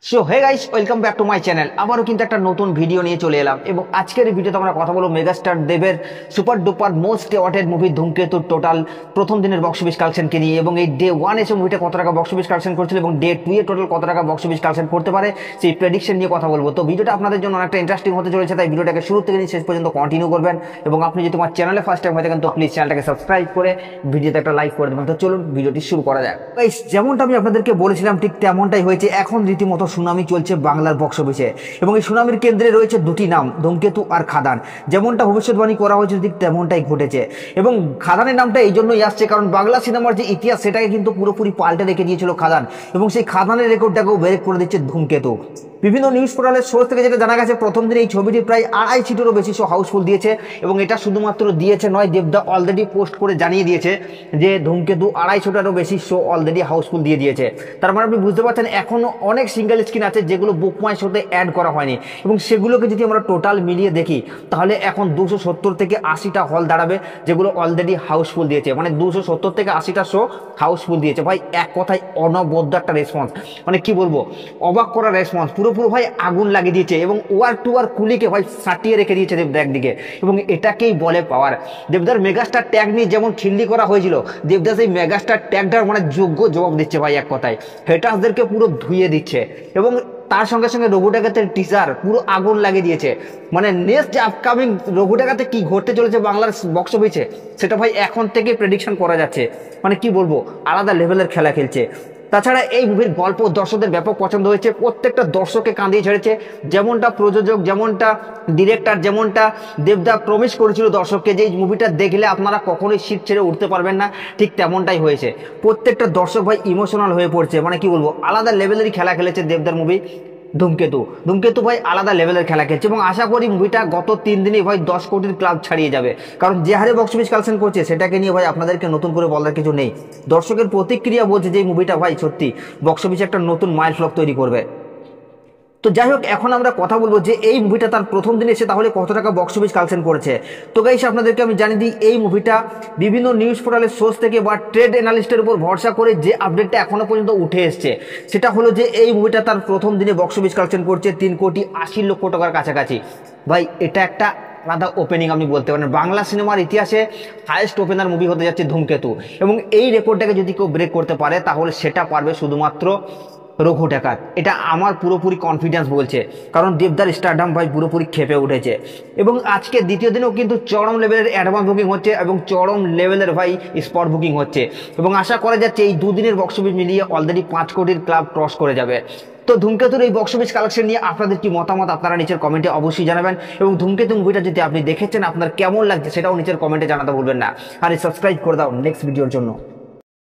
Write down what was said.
So hey guys, welcome back to my channel. আবারও কিন্তু একটা নতুন ভিডিও নিয়ে চলে এলাম এবং আজকের এই ভিডিওতে আমরা কথা বলবো মেগাস্টার দেবের super duper most awarded movie ধূমকেতুর টোটাল প্রথম দিনের বক্স অফিস কালেকশনকে নিয়ে, এবং এই ডে 1 এসে মুভিটা কত টাকা বক্স অফিস কালেকশন করছিল এবং ডে 2 এ টোটাল কত টাকা বক্স অফিস কালেকশন করতে পারে সেই প্রেডিকশন নিয়ে কথা বলবো। তো ভিডিওটা আপনাদের জন্য অনেকটা ইন্টারেস্টিং হতে চলেছে, তাই ভিডিওটাকে শুরু থেকে নিয়ে শেষ পর্যন্ত কন্টিনিউ করবেন। এবং আপনি যদি তোমার চ্যানেলে ফার্স্ট টাইম হয়ে থাকেন তো প্লিজ চ্যানেলটাকে সাবস্ক্রাইব করে ভিডিওতে একটা লাইক করে দেবেন। তো চলুন ভিডিওটি শুরু করা যাক। গাইস, যেমনটা আমি আপনাদেরকে বলেছিলাম ঠিক তেমনটাই হয়েছে। এখন রীতিমতো সুনামি চলছে বাংলার বক্স অফিসে এবং এই সুনামির কেন্দ্রে রয়েছে দুটি নাম, ধূমকেতু আর খাদান। যেমনটা ভবিষ্যৎবাণী করা হয়েছে ঠিক তেমনটাই ঘটেছে। এবং খাদানের নামটা এই জন্যই আসছে কারণ বাংলা সিনেমার যে ইতিহাস সেটাকে কিন্তু পুরোপুরি পাল্টে রেখে দিয়েছিল খাদান, এবং সেই খাদানের রেকর্ডটাকেও ব্রেক করে দিচ্ছে ধূমকেতু। বিভিন্ন নিউজ পোর্টালের সোর্স থেকে যেটা জানা গেছে, প্রথম দিনে এই ছবিটি প্রায় 2.5 সিটেরও বেশি শো হাউসফুল দিয়েছে। এবং এটা শুধুমাত্র দিয়েছে নয়, দেবদা অলরেডি পোস্ট করে জানিয়ে দিয়েছে যে ধূমকেতু 250টারও বেশি শো অলরেডি হাউসফুল দিয়ে দিয়েছে। তার মানে আপনি বুঝতে পারছেন এখনো অনেক সিঙ্গেল স্ক্রিন আছে যেগুলো বুক মাই শোতে অ্যাড করা হয়নি, এবং সেগুলোকে যদি আমরা টোটাল মিলিয়ে দেখি তাহলে এখন 270 থেকে 80টা হল দাঁড়াবে যেগুলো অলরেডি হাউসফুল দিয়েছে। মানে 270 থেকে 80টা শো হাউসফুল দিয়েছে। ভাই এক কথায় অনবদ্য একটা রেসপন্স, মানে কি বলবো, অবাক করা রেসপন্স। পুরো ভাই আগুন লাগিয়ে দিয়েছে এবং ওয়ার টু ওয়ার কুলিকে ভাই সাটিয়ে রেখে দিয়েছে দেবদা একদিকে, এবং এটাকেই বলে পাওয়ার। দেবদার মেগাস্টার ট্যাগ নিয়ে যেমন খিল্লি করা হয়েছিল, দেবদা সেই মেগাস্টার ট্যাগটার মানে যোগ্য জবাব দিচ্ছে ভাই। এক কথায় হেটার্সদেরকে পুরো ধুয়ে দিচ্ছে। এবং তার সঙ্গে সঙ্গে রঘু ডাকাতের টিজার পুরো আগুন লাগিয়ে দিয়েছে। মানে নেক্সট যে আপকামিং রঘু ডাকাতে কি ঘটতে চলেছে বাংলার বক্স অফিসে সেটা ভাই এখন থেকে প্রেডিকশন করা যাচ্ছে। মানে কি বলবো, আলাদা লেভেলের খেলা খেলছে। তাছাড়া এই মুভির গল্প দর্শকদের ব্যাপক পছন্দ হয়েছে, প্রত্যেকটা দর্শককে কাঁদিয়ে ছেড়েছে। যেমনটা প্রযোজক, যেমনটা ডিরেক্টর, যেমনটা দেবদা প্রমিস করেছিল দর্শককে যে এই মুভিটা দেখলে আপনারা কখনোই সিট ছেড়ে উঠতে পারবেন না, ঠিক তেমনটাই হয়েছে। প্রত্যেকটা দর্শক ভাই ইমোশনাল হয়ে পড়ছে। মানে কি বলবো, আলাদা লেভেলেরই খেলা খেলেছে দেবদার মুভি ধূমকেতু ভাই আলাদা লেভেলের খেলা খেলছে। এবং আশা করি মুভিটা গত 3 দিনেই ভাই 10 কোটির ক্লাব ছাড়িয়ে যাবে, কারণ যে হারে বক্স অফিস কালেকশন করছে সেটাকে নিয়ে ভাই আপনাদেরকে নতুন করে বলার কিছু নেই। দর্শকের প্রতিক্রিয়া বলছে যে এই মুভিটা ভাই সত্যি বক্স অফিসে একটা নতুন মাইল ফলক তৈরি করবে। তো যাই হোক, এখন আমরা কথা বলবো যে এই মুভিটা তার প্রথম দিনে এসে তাহলে কত টাকা বক্স অফিস কালেকশন করেছে। তো গাইস, আপনাদেরকে আমি জানিয়ে দিই এই মুভিটা বিভিন্ন নিউজ পোর্টালের সোর্স থেকে বা ট্রেড অ্যানালিস্টের উপর ভরসা করে যে আপডেটটা এখনো পর্যন্ত উঠে এসছে সেটা হলো যে এই মুভিটা তার প্রথম দিনে বক্স অফিস কালেকশন করছে 3,80,00,000 টাকার কাছাকাছি। ভাই এটা একটা আলাদা ওপেনিং আপনি বলতে পারেন। বাংলা সিনেমার ইতিহাসে হাইয়েস্ট ওপেনার মুভি হতে যাচ্ছে ধূমকেতু, এবং এই রেকর্ডটাকে যদি কেউ ব্রেক করতে পারে তাহলে সেটা পারবে শুধুমাত্র রঘু ডাকাত। এটা আমার পুরোপুরি কনফিডেন্স বলছে, কারণ দেবদার স্টারডাম ভাই পুরোপুরি খেপে উঠেছে। এবং আজকে দ্বিতীয় দিনেও কিন্তু চরম লেভেলের অ্যাডভান্স বুকিং হচ্ছে এবং চরম লেভেলের ভাই স্পট বুকিং হচ্ছে, এবং আশা করা যাচ্ছে এই দুদিনের বক্স অফিস মিলিয়ে অলরেডি 5 কোটির ক্লাব ক্রস করে যাবে। তো ধূমকেতুর এই বক্স অফিস কালেকশন নিয়ে আপনাদের কি মতামত আপনারা নিচের কমেন্টে অবশ্যই জানাবেন, এবং ধূমকেতু মুভিটা যদি আপনি দেখেছেন আপনার কেমন লাগছে সেটাও নিচের কমেন্টে জানাতে ভুলবেন না। আর সাবস্ক্রাইব করে দাও নেক্সট ভিডিওর জন্য।